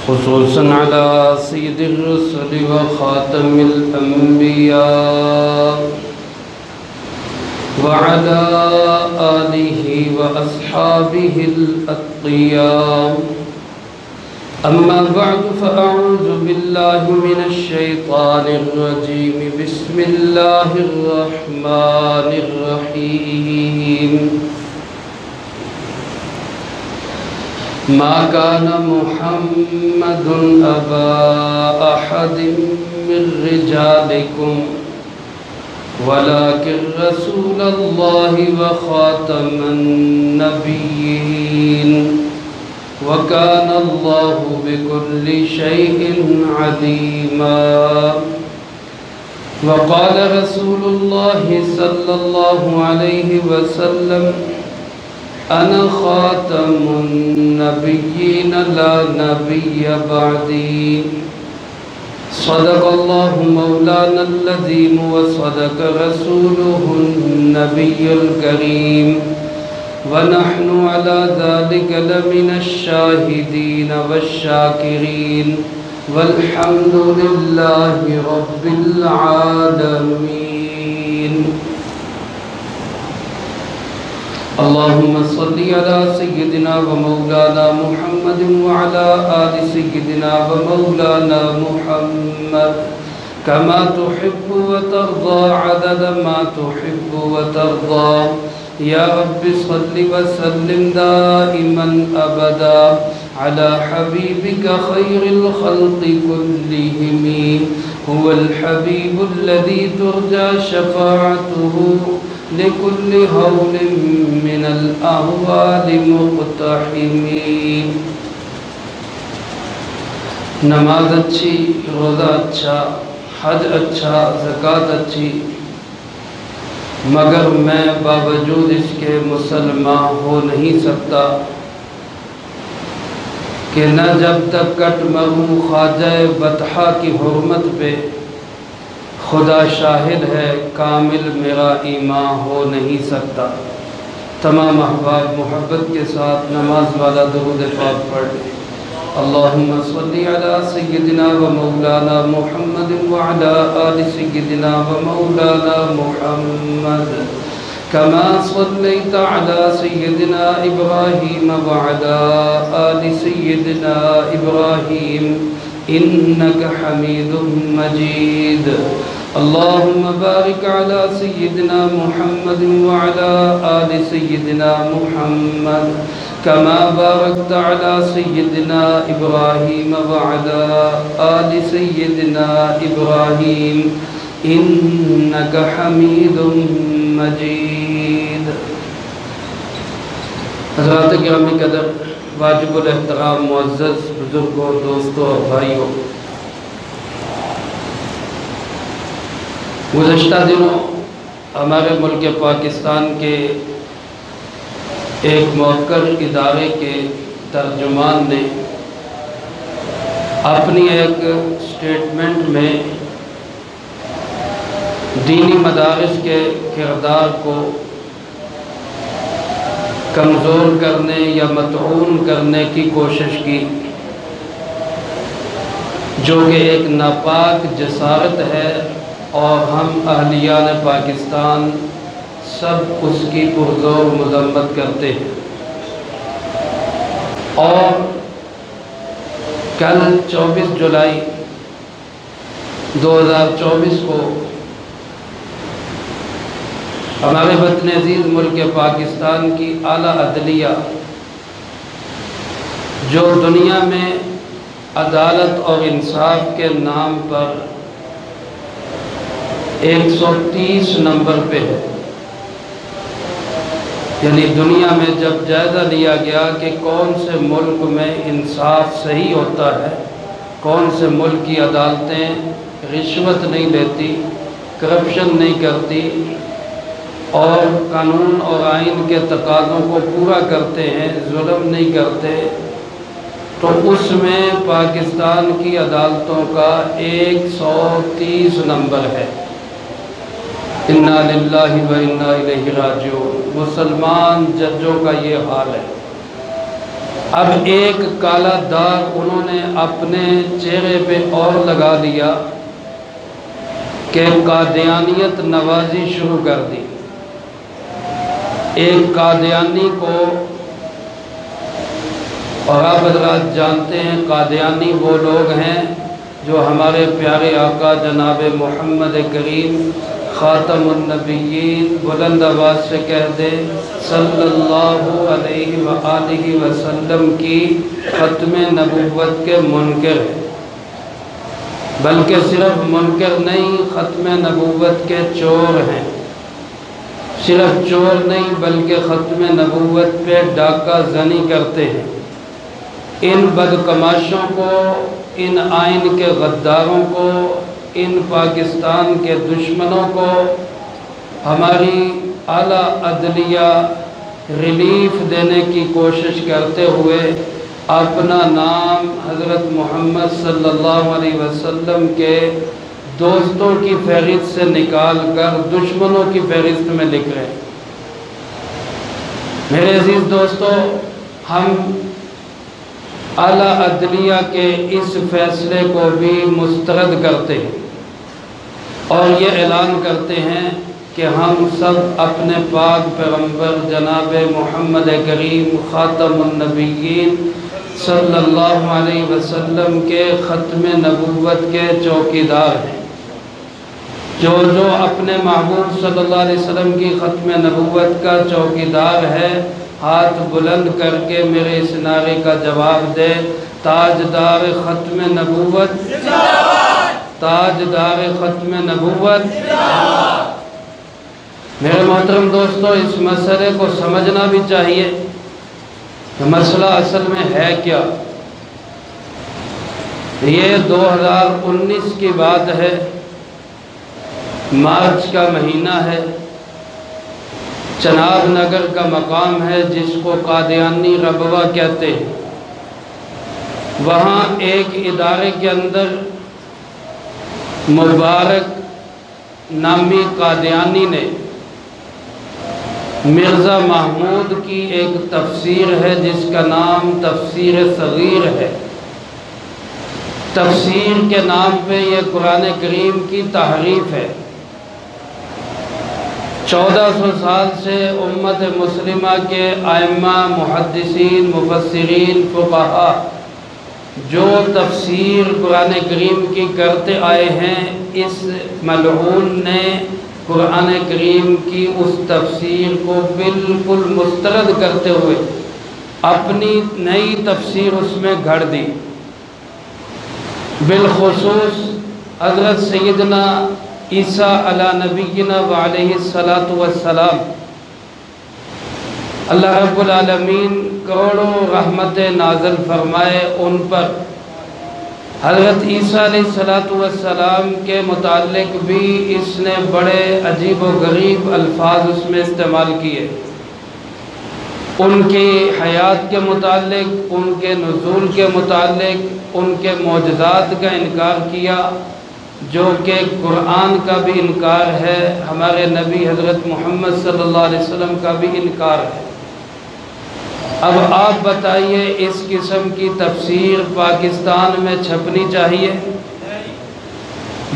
خصوصا على سيد الرسل وخاتم الأنبياء وعلى آله وأصحابه الأتقياء. أما بعد فأعوذ بالله من الشيطان الرجيم. بسم الله الرحمن الرحيم. ما كان محمد أبا أحد من رجالكم ولكن رسول الله وخاتم النبيين وكان الله بكل شيء عليما. وقال رسول الله صلى الله عليه وسلم: أنا خاتم النبيين لا نبي بعدي. صدق الله مولانا العظيم وصدق رسوله النبي الكريم ونحن على ذلك لمن الشاهدين والشاكرين والحمد لله رب العالمين. اللهم صل على سيدنا ومولانا محمد وعلى آل سيدنا ومولانا محمد كما تحب وترضى عدد ما تحب وترضى. يا رب صل وسلم دائما أبدا على حبيبك خير الخلق كلهم. هو الحبيب الذي ترجى شفاعته لكل هول من الأهوال مقتحم. نماز اچھی، روزہ اچھا، حج اچھا، زکوٰۃ اچھی، مگر میں باوجود اس کے مسلمان ہو نہیں سکتا کہ نہ جب تک کٹ مروں خواجہ بطحہ کی حرمت پہ خدا شاہد ہے کامل میرا ایمان ہو نہیں سکتا. تمام احباب محبت کے ساتھ نماز والا درود پاک پڑھ لیں. اللہم صلی علی سیدنا و مولانا محمد وعلی آل سیدنا و مولانا محمد کما صلیت علی سیدنا ابراہیم وعلی آل سیدنا ابراہیم انک حمید مجید. اللهم بارك على سيدنا محمد وعلى آل سيدنا محمد كما باركت على سيدنا إبراهيم وعلى آل سيدنا إبراهيم إنك حميد مجيد. حضرات گرامی قدر، واجب الاحترام معزز بزرگوں، دوستوں اور بھائیوں، گزشتہ دنوں ہمارے ملک پاکستان کے ایک موقر ادارے کے ترجمان نے اپنی ایک سٹیٹمنٹ میں دینی مدارس کے کردار کو کمزور کرنے یا مطعون کرنے کی کوشش کی، جو کہ ایک ناپاک جسارت ہے، اور ہم اہلیان پاکستان سب اس کی پرزور مذمت کرتے ہیں. اور کل 24 جولائی 2024 کو ہمارے وطن عزیز ملک پاکستان کی اعلیٰ عدلیہ، جو دنیا میں عدالت اور انصاف کے نام پر 130 نمبر پہ ہے، یعنی دنیا میں جب جائزہ لیا گیا کہ کون سے ملک میں انصاف صحیح ہوتا ہے، کون سے ملک کی عدالتیں رشوت نہیں لیتی، کرپشن نہیں کرتی اور قانون اور آئین کے تقاضوں کو پورا کرتے ہیں، ظلم نہیں کرتے، تو اس میں پاکستان کی عدالتوں کا 130 نمبر ہے. انا للہ و انا الیہ راجعون. مسلمان ججوں کا یہ حال ہے. اب ایک کالا داغ انہوں نے اپنے چہرے پہ اور لگا دیا کہ قادیانیت نوازی شروع کر دی۔ ایک قادیانی کو، اور آپ حضرات جانتے ہیں قادیانی وہ لوگ ہیں جو ہمارے پیارے آقا جناب محمد کریم خاتم النبیین بلند آواز سے کہہ دے صلی اللہ علیہ وآلہ وسلم کی ختم نبوت کے منکر ہیں، بلکہ صرف منکر نہیں، ختم نبوت کے چور ہیں۔ صرف چور نہیں بلکہ ختم نبوت پہ ڈاکہ زنی کرتے ہیں۔ ان بدکماشوں کو، ان آئین کے غداروں کو، ان پاکستان کے دشمنوں کو ہماری اعلیٰ عدلیہ ریلیف دینے کی کوشش کرتے ہوئے اپنا نام حضرت محمد صلی اللہ علیہ وسلم کے دوستوں کی فہرست سے نکال کر دشمنوں کی فہرست میں لکھ رہے ہیں۔ میرے عزیز دوستو، ہم اعلیٰ عدلیہ کے اس فیصلے کو بھی مسترد کرتے ہیں اور یہ اعلان کرتے ہیں کہ ہم سب اپنے پاک پیغمبر جناب محمد کریم خاتم النبیین صلی اللہ علیہ وسلم کے ختم نبوت کے چوکیدار ہیں۔ جو اپنے محبوب صلی اللہ علیہ وسلم کی ختم نبوت کا چوکیدار ہے، ہاتھ بلند کر کے میرے اس نعرے کا جواب دے، تاجدار ختم نبوت، تاجدار ختم نبوت۔ میرے محترم دوستو، اس مسئلے کو سمجھنا بھی چاہیے کہ مسئلہ اصل میں ہے کیا۔ یہ 2019 کی بات ہے، مارچ کا مہینہ ہے، چناب نگر کا مقام ہے جس کو قادیانی ربوہ کہتے ہیں۔ وہاں ایک ادارے کے اندر مبارک نامی قادیانی نے مرزا محمود کی ایک تفسیر ہے جس کا نام تفسیر صغیر ہے۔ تفسیر کے نام پہ یہ قرآن کریم کی تحریف ہے۔ 1400 سال سے امت مسلمہ کے ائمہ، محدثین، مفسرین، فقہاء جو تفسیر قرآن کریم کی کرتے آئے ہیں، اس ملعون نے قرآن کریم کی اس تفسیر کو بالکل مسترد کرتے ہوئے اپنی نئی تفسیر اس میں گھڑ دی۔ بالخصوص حضرت سیدنا عیسیٰ علی نبینا وعلیہ السلام، اللہ رب العالمین کروڑوں رحمت نازل فرمائے ان پر۔ حضرت عیسیٰ علیہ السلام کے متعلق بھی اس نے بڑے عجیب و غریب الفاظ اس میں استعمال کیے۔ ان کی حیات کے متعلق، ان کے نزول کے متعلق، ان کے معجزات کا انکار کیا، جو کہ قرآن کا بھی انکار ہے، ہمارے نبی حضرت محمد صلی اللہ علیہ وسلم کا بھی انکار ہے۔ اب آپ بتائیے، اس قسم کی تفسیر پاکستان میں چھپنی چاہیے؟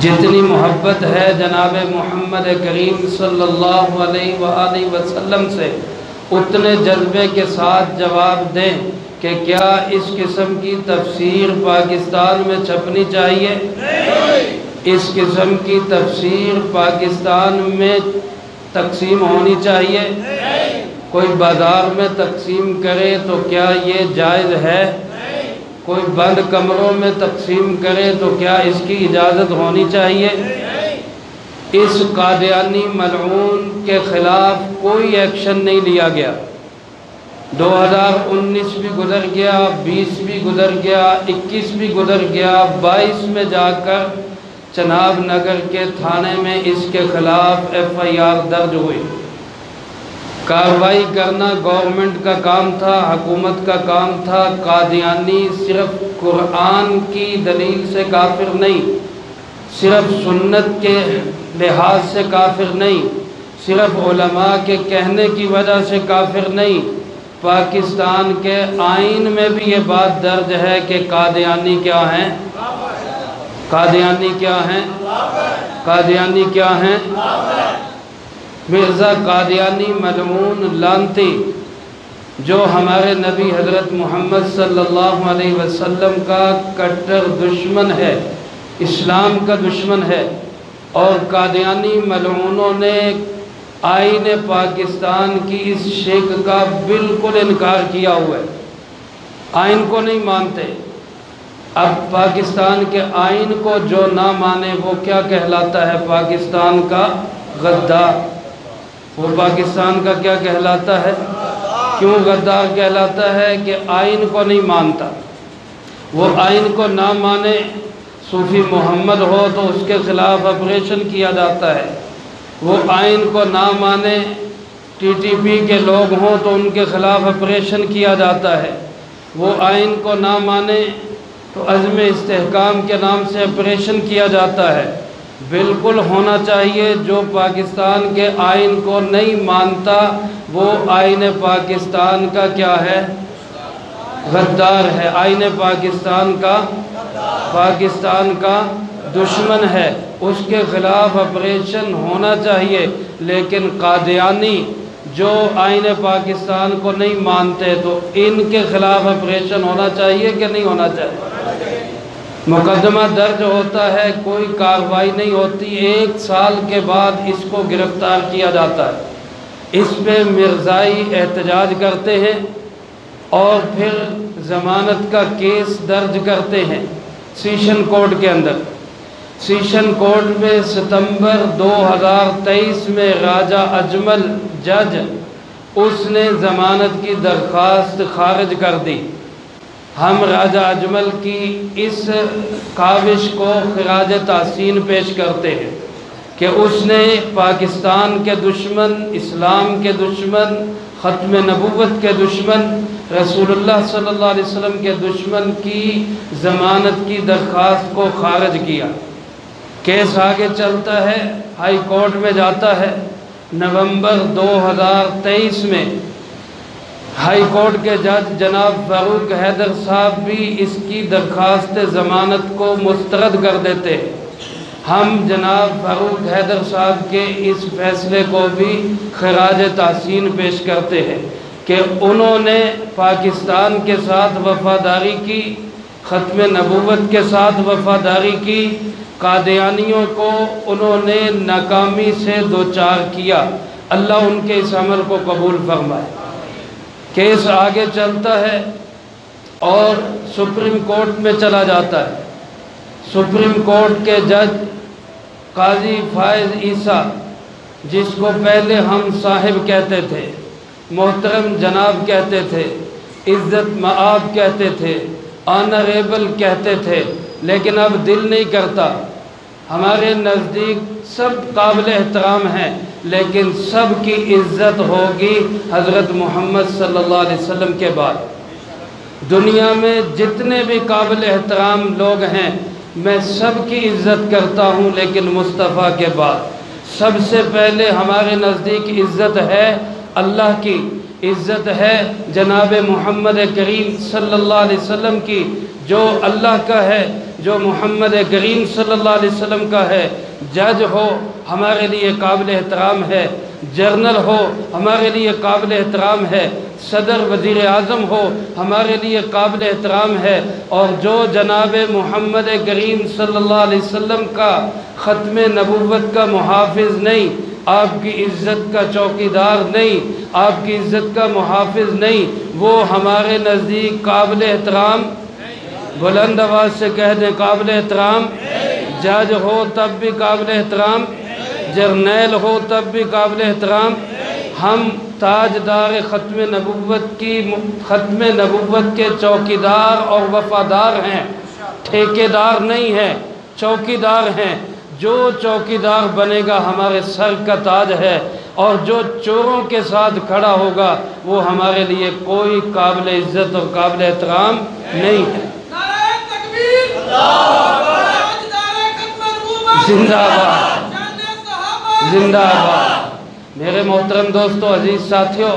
جتنی محبت ہے جناب محمد کریم صلی اللہ علیہ وآلہ وسلم سے، اتنے جذبے کے ساتھ جواب دیں کہ کیا اس قسم کی تفسیر پاکستان میں چھپنی چاہیے؟ اس قسم کی تفسیر پاکستان میں تقسیم ہونی چاہیے؟ کوئی بازار میں تقسیم کرے تو کیا یہ جائز ہے؟ کوئی بند کمروں میں تقسیم کرے تو کیا اس کی اجازت ہونی چاہیے؟ اس قادیانی ملعون کے خلاف کوئی ایکشن نہیں لیا گیا۔ 2019 بھی گزر گیا، 20 بھی گزر گیا، 21 بھی گزر گیا، 22 میں جا کر چناب نگر کے تھانے میں اس کے خلاف FIR درج ہوئی۔ کارروائی کرنا گورنمنٹ کا کام تھا، حکومت کا کام تھا۔ قادیانی صرف قرآن کی دلیل سے کافر نہیں، صرف سنت کے لحاظ سے کافر نہیں، صرف علماء کے کہنے کی وجہ سے کافر نہیں، پاکستان کے آئین میں بھی یہ بات درج ہے کہ قادیانی کیا ہیں؟ قادیانی کیا ہیں؟ قادیانی کیا ہیں؟ مرزا قادیانی ملعون لعنتی جو ہمارے نبی حضرت محمد صلی اللہ علیہ وسلم کا کٹر دشمن ہے، اسلام کا دشمن ہے، اور قادیانی ملعونوں نے آئین پاکستان کی اس شک کا بالکل انکار کیا ہوا ہے، آئین کو نہیں مانتے۔ اب پاکستان کے آئین کو جو نہ مانے وہ کیا کہلاتا ہے؟ پاکستان کا غدار۔ وہ پاکستان کا کیا کہلاتا ہے؟ کیوں غدار کہلاتا ہے؟ کہ آئین کو نہیں مانتا۔ وہ آئین کو نہ مانے، صوفی محمد ہو تو اس کے خلاف آپریشن کیا جاتا ہے۔ وہ آئین کو نہ مانے، ٹی ٹی پی کے لوگ ہوں تو ان کے خلاف آپریشن کیا جاتا ہے۔ وہ آئین کو نہ مانے تو عزم استحکام کے نام سے آپریشن کیا جاتا ہے۔ بالکل ہونا چاہیے جو پاکستان کے آئین کو نہیں مانتا وہ آئین پاکستان کا کیا ہے؟ غدار ہے، آئین پاکستان کا دشمن ہے، اس کے خلاف آپریشن ہونا چاہیے۔ لیکن قادیانی جو آئین پاکستان کو نہیں مانتے تو ان کے خلاف آپریشن ہونا چاہیے کہ نہیں ہونا چاہیے؟ مقدمہ درج ہوتا ہے، کوئی کارروائی نہیں ہوتی، 1 سال کے بعد اس کو گرفتار کیا جاتا ہے۔ اس پہ مرزائی احتجاج کرتے ہیں اور پھر ضمانت کا کیس درج کرتے ہیں سیشن کورٹ کے اندر۔ سیشن کورٹ میں ستمبر 2023 میں راجہ اجمل جج اس نے ضمانت کی درخواست خارج کر دی۔ ہم راجہ اجمل کی اس کاوش کو خراج تحسین پیش کرتے ہیں کہ اس نے پاکستان کے دشمن، اسلام کے دشمن، ختم نبوت کے دشمن، رسول اللہ صلی اللہ علیہ وسلم کے دشمن کی ضمانت کی درخواست کو خارج کیا۔ کیس آگے چلتا ہے، ہائی کورٹ میں جاتا ہے۔ نومبر 2023 میں ہائی کورٹ کے جج جناب فاروق حیدر صاحب بھی اس کی درخواست ضمانت کو مسترد کر دیتے ہیں۔ ہم جناب فاروق حیدر صاحب کے اس فیصلے کو بھی خراج تحسین پیش کرتے ہیں کہ انہوں نے پاکستان کے ساتھ وفاداری کی، ختم نبوت کے ساتھ وفاداری کی، قادیانیوں کو انہوں نے ناکامی سے دوچار کیا۔ اللہ ان کے اس عمل کو قبول فرمائے۔ کیس آگے چلتا ہے اور سپریم کورٹ میں چلا جاتا ہے۔ سپریم کورٹ کے جج قاضی فائز عیسیٰ، جس کو پہلے ہم صاحب کہتے تھے، محترم جناب کہتے تھے، عزت مآب کہتے تھے، آنریبل کہتے تھے، لیکن اب دل نہیں کرتا۔ ہمارے نزدیک سب قابل احترام ہیں، لیکن سب کی عزت ہوگی حضرت محمد صلی اللہ علیہ وسلم کے بعد۔ دنیا میں جتنے بھی قابل احترام لوگ ہیں میں سب کی عزت کرتا ہوں، لیکن مصطفیٰ کے بعد سب سے پہلے ہمارے نزدیک عزت ہے اللہ کی، عزت ہے جناب محمد کریم صلی اللہ علیہ وسلم کی، جو اللہ کا ہے، جو محمد کریم صلی اللہ علیہ وسلم کا ہے۔ جج ہو ہمارے لیے قابل احترام ہے، جنرل ہو ہمارے لیے قابل احترام ہے، صدر وزیر اعظم ہو ہمارے لیے قابل احترام ہے، اور جو جناب محمد کریم صلی اللہ علیہ وسلم کا ختم نبوت کا محافظ نہیں، آپ کی عزت کا چوکیدار نہیں، آپ کی عزت کا محافظ نہیں، وہ ہمارے نزدیک قابل احترام، بلند آواز سے کہہ دیں قابل احترام۔ جج ہو تب بھی قابل احترام، جرنیل ہو تب بھی قابل احترام۔ ہم تاجدار ختم نبوت کے چوکیدار اور وفادار ہیں، ٹھیکیدار نہیں ہیں، چوکیدار ہیں۔ جو چوکیدار بنے گا ہمارے سر کا تاج ہے، اور جو چوروں کے ساتھ کھڑا ہوگا وہ ہمارے لیے کوئی قابل عزت اور قابل احترام نہیں ہے۔ زندہ باد، زندہ باد۔ میرے محترم دوستو، عزیز ساتھیوں،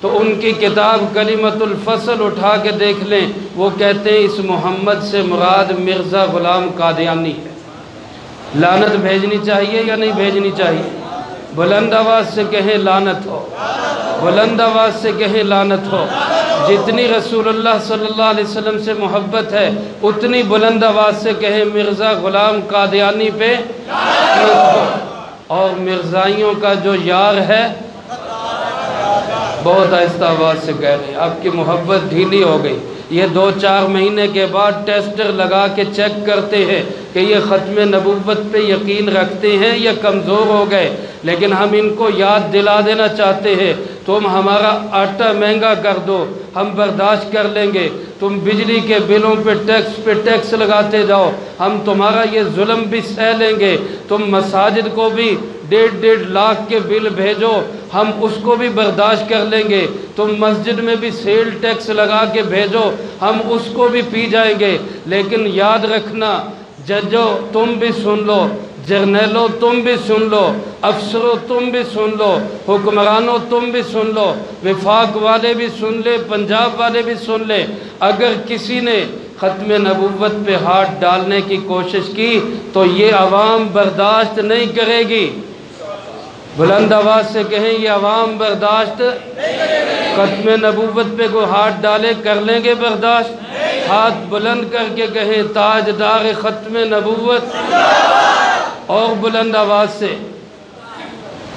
تو ان کی کتاب کلمۃ الفصل اٹھا کے دیکھ لیں، وہ کہتے ہیں اس محمد سے مراد مرزا غلام قادیانی ہے۔ لعنت بھیجنی چاہیے یا نہیں بھیجنی چاہیے؟ بلند آواز سے کہیں لعنت ہو، بلند آواز سے کہیں لعنت ہو۔ جتنی رسول اللہ صلی اللہ علیہ وسلم سے محبت ہے اتنی بلند آواز سے کہیں مرزا غلام قادیانی پہ لعنت ہو۔ اور مرزائیوں کا جو یار ہے، بہت آہستہ آواز سے کہہ رہے ہیں، آپ کی محبت ڈھیلی ہو گئی۔ یہ 2-4 مہینے کے بعد ٹیسٹر لگا کے چیک کرتے ہیں کہ یہ ختم نبوت پہ یقین رکھتے ہیں یا کمزور ہو گئے، لیکن ہم ان کو یاد دلا دینا چاہتے ہیں، تم ہمارا آٹا مہنگا کر دو، ہم برداشت کر لیں گے، تم بجلی کے بلوں پہ ٹیکس لگاتے جاؤ، ہم تمہارا یہ ظلم بھی سہ لیں گے، تم مساجد کو بھی 1.5 لاکھ کے بل بھیجو، ہم اس کو بھی برداشت کر لیں گے، تم مسجد میں بھی سیل ٹیکس لگا کے بھیجو، ہم اس کو بھی پی جائیں گے، لیکن یاد رکھنا ججو تم بھی سن لو، جرنیلوں تم بھی سن لو، افسروں تم بھی سن لو، حکمرانوں تم بھی سن لو، وفاق والے بھی سن لے، پنجاب والے بھی سن لے، اگر کسی نے ختم نبوت پہ ہاتھ ڈالنے کی کوشش کی تو یہ عوام برداشت نہیں کرے گی۔ بلند آواز سے کہیں یہ عوام برداشت، ختم نبوت پہ کوئی ہاتھ ڈالے کر لیں گے برداشت؟ ہاتھ بلند کر کے کہیں تاجدار ختم نبوت، اور بلند آواز سے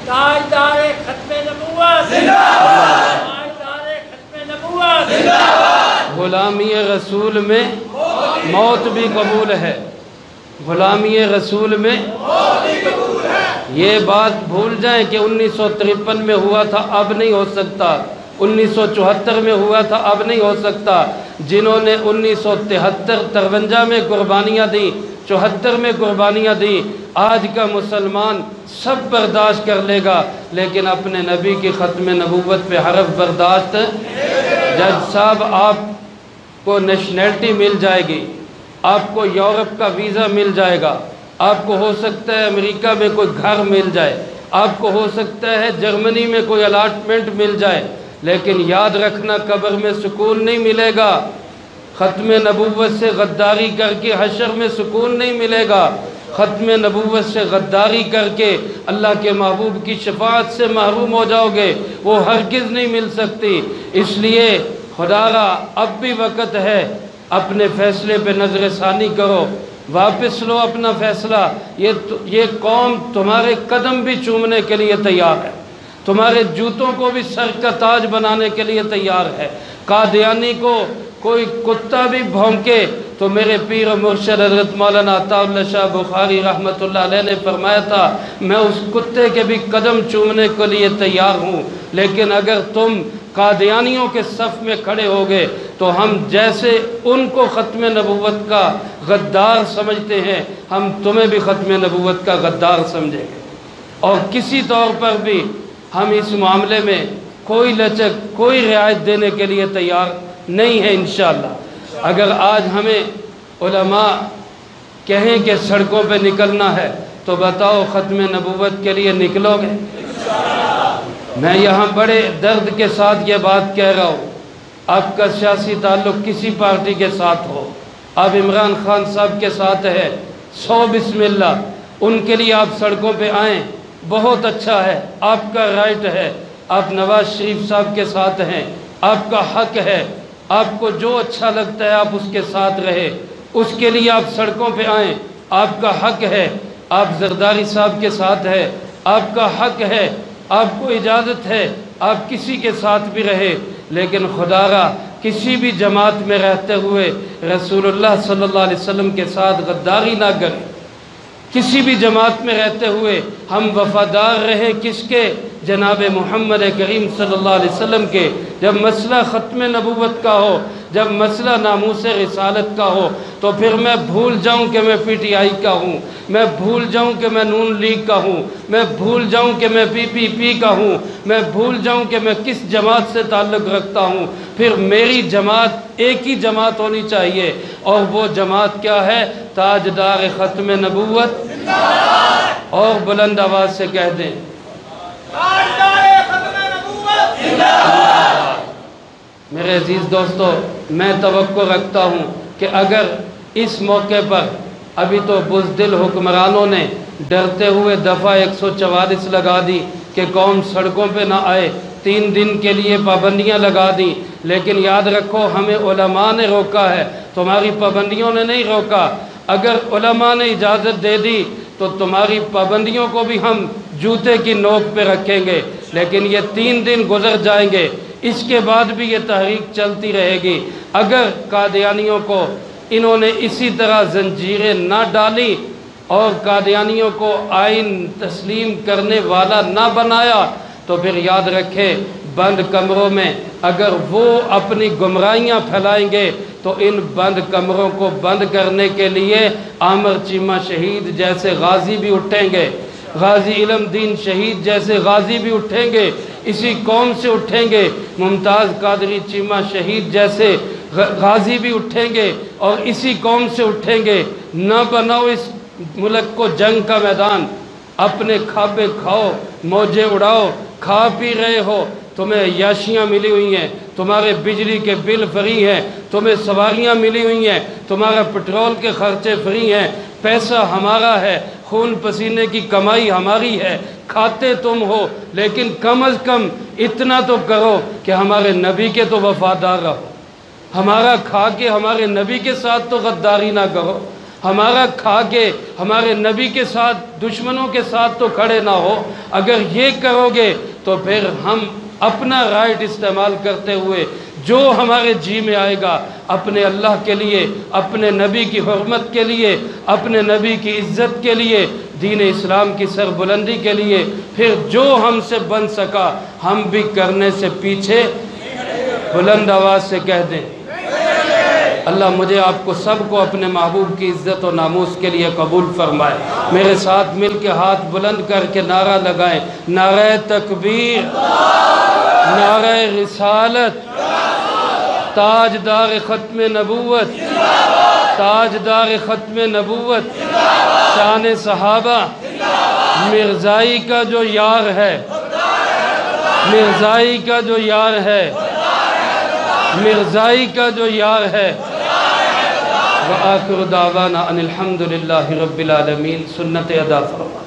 تاجدار ختم نبوت زندہ باد، تاجدار ختم نبوت زندہ باد۔ غلامی رسول میں موت بھی قبول ہے، غلامی رسول میں موت بھی قبول ہے۔ یہ بات بھول جائیں کہ 1953 میں ہوا تھا اب نہیں ہو سکتا، 1974 میں ہوا تھا اب نہیں ہو سکتا۔ جنہوں نے 1973-53 میں قربانیاں دیں، 74 میں قربانیاں دیں، آج کا مسلمان سب برداشت کر لے گا، لیکن اپنے نبی کی ختم نبوت پہ حرف برداشت۔ جج صاحب آپ کو نیشنلٹی مل جائے گی، آپ کو یورپ کا ویزا مل جائے گا، آپ کو ہو سکتا ہے امریکہ میں کوئی گھر مل جائے، آپ کو ہو سکتا ہے جرمنی میں کوئی الاٹمنٹ مل جائے، لیکن یاد رکھنا قبر میں سکون نہیں ملے گا، ختم نبوت سے غداری کر کے حشر میں سکون نہیں ملے گا، ختم نبوت سے غداری کر کے اللہ کے محبوب کی شفاعت سے محروم ہو جاؤ گے، وہ ہرگز نہیں مل سکتی۔ اس لیے خدا را اب بھی وقت ہے، اپنے فیصلے پہ نظر ثانی کرو، واپس لو اپنا فیصلہ۔ یہ قوم تمہارے قدم بھی چومنے کے لیے تیار ہے، تمہارے جوتوں کو بھی سر کا تاج بنانے کے لیے تیار ہے۔ قادیانی کو کوئی کتا بھی بھونکے تو میرے پیر و مرشد حضرت مولانا عطا اللہ شاہ بخاری رحمۃ اللہ علیہ نے فرمایا تھا، میں اس کتے کے بھی قدم چومنے کے لیے تیار ہوں، لیکن اگر تم قادیانیوں کے صف میں کھڑے ہوگے تو ہم جیسے ان کو ختم نبوت کا غدار سمجھتے ہیں، ہم تمہیں بھی ختم نبوت کا غدار سمجھیں گے، اور کسی طور پر بھی ہم اس معاملے میں کوئی لچک، کوئی رعایت دینے کے لیے تیار نہیں ہے انشاءاللہ۔ اگر آج ہمیں علماء کہیں کہ سڑکوں پہ نکلنا ہے تو بتاؤ ختم نبوت کے لیے نکلو گے؟ میں یہاں بڑے درد کے ساتھ یہ بات کہہ رہا ہوں، آپ کا سیاسی تعلق کسی پارٹی کے ساتھ ہو، آپ عمران خان صاحب کے ساتھ ہے، 100 بسم اللہ، ان کے لیے آپ سڑکوں پہ آئیں، بہت اچھا ہے، آپ کا رائٹ ہے۔ آپ نواز شریف صاحب کے ساتھ ہیں، آپ کا حق ہے، آپ کو جو اچھا لگتا ہے آپ اس کے ساتھ رہے، اس کے لیے آپ سڑکوں پہ آئیں، آپ کا حق ہے۔ آپ زرداری صاحب کے ساتھ ہے، آپ کا حق ہے، آپ کو اجازت ہے، آپ کسی کے ساتھ بھی رہے، لیکن خدا را کسی بھی جماعت میں رہتے ہوئے رسول اللہ صلی اللہ علیہ وسلم کے ساتھ غداری نہ کریں۔ کسی بھی جماعت میں رہتے ہوئے ہم وفادار رہیں کس کے؟ جناب محمد کریم صلی اللہ علیہ وسلم کے۔ جب مسئلہ ختم نبوت کا ہو، جب مسئلہ ناموس رسالت کا ہو، تو پھر میں بھول جاؤں کہ میں پی ٹی آئی کا ہوں، میں بھول جاؤں کہ میں نون لیگ کا ہوں، میں بھول جاؤں کہ میں پی پی پی کا ہوں، میں بھول جاؤں کہ میں کس جماعت سے تعلق رکھتا ہوں۔ پھر میری جماعت ایک ہی جماعت ہونی چاہیے، اور وہ جماعت کیا ہے؟ تاجدار ختم نبوت۔ اور بلند آواز سے کہہ دیں، تاجدار ختم نبوت میرے عزیز دوستو، میں توقع رکھتا ہوں کہ اگر اس موقع پر ابھی تو بزدل حکمرانوں نے ڈرتے ہوئے دفعہ 144 لگا دی کہ قوم سڑکوں پہ نہ آئے، 3 دن کے لیے پابندیاں لگا دیں، لیکن یاد رکھو ہمیں علماء نے روکا ہے، تمہاری پابندیوں نے نہیں روکا۔ اگر علماء نے اجازت دے دی تو تمہاری پابندیوں کو بھی ہم جوتے کی نوک پہ رکھیں گے، لیکن یہ 3 دن گزر جائیں گے، اس کے بعد بھی یہ تحریک چلتی رہے گی۔ اگر قادیانیوں کو انہوں نے اسی طرح زنجیریں نہ ڈالی اور قادیانیوں کو آئین تسلیم کرنے والا نہ بنایا تو پھر یاد رکھے بند کمروں میں اگر وہ اپنی گمراہیاں پھیلائیں گے تو ان بند کمروں کو بند کرنے کے لیے عامر چیمہ شہید جیسے غازی بھی اٹھیں گے، غازی علم دین شہید جیسے غازی بھی اٹھیں گے، اسی قوم سے اٹھیں گے، ممتاز قادری چیمہ شہید جیسے غازی بھی اٹھیں گے اور اسی قوم سے اٹھیں گے۔ نہ بناؤ اس ملک کو جنگ کا میدان، اپنے کھابے کھاؤ، موجے اڑاؤ، کھا پی رہے ہو، تمہیں عیاشیاں ملی ہوئی ہیں، تمہارے بجلی کے بل فری ہیں، تمہیں سواریاں ملی ہوئی ہیں، تمہارا پٹرول کے خرچے فری ہیں، پیسہ ہمارا ہے، خون پسینے کی کمائی ہماری ہے، کھاتے تم ہو، لیکن کم از کم اتنا تو کرو کہ ہمارے نبی کے تو وفادار رہو۔ ہمارا کھا کے ہمارے نبی کے ساتھ تو غداری نہ کرو، ہمارا کھا کے ہمارے نبی کے ساتھ دشمنوں کے ساتھ تو کھڑے نہ ہو۔ اگر یہ کرو گے تو پھر ہم اپنا رائٹ استعمال کرتے ہوئے جو ہمارے جی میں آئے گا، اپنے اللہ کے لیے، اپنے نبی کی حرمت کے لیے، اپنے نبی کی عزت کے لیے، دین اسلام کی سربلندی کے لیے، پھر جو ہم سے بن سکا ہم بھی کرنے سے پیچھے بلند آواز سے کہہ دیں۔ اللہ مجھے آپ کو سب کو اپنے محبوب کی عزت و ناموس کے لیے قبول فرمائے۔ میرے ساتھ مل کے ہاتھ بلند کر کے نعرہ لگائیں، نعرہ تکبیر، نعرہ رسالت، تاجدار ختم نبوت، تاجدار ختم نبوت، شان صحابہ، مرزائی کا جو یار ہے، مرزائی کا جو یار ہے، مرزائی کا جو یار ہے۔ وآخر دعوانا ان الحمدللہ رب العالمین۔ سنت ادا فرما۔